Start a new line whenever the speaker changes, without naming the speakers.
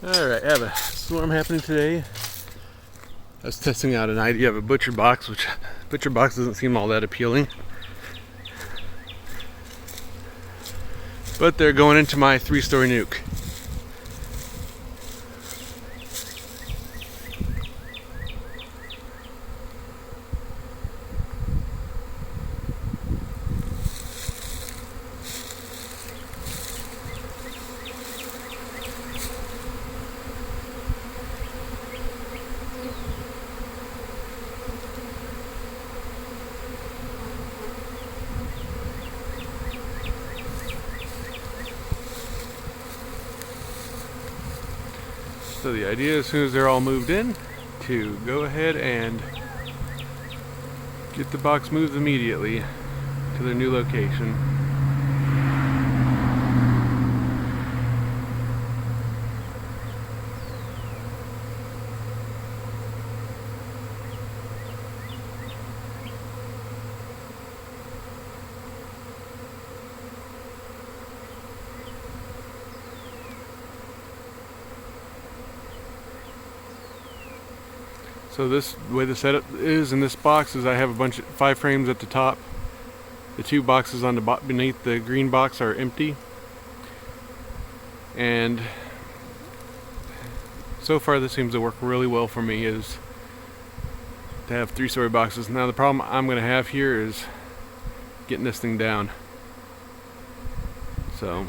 Alright, I have a storm happening today. I was testing out an idea of a butcher box, which butcher box doesn't seem all that appealing. But they're going into my 3-story nuke. So the idea, as soon as they're all moved in, to go ahead and get the box moved immediately to their new location. So this way the setup is in this box is I have a bunch of 5 frames at the top. The 2 boxes on the beneath the green box are empty. And so far this seems to work really well for me, is to have 3-story boxes. Now the problem I'm going to have here is getting this thing down. So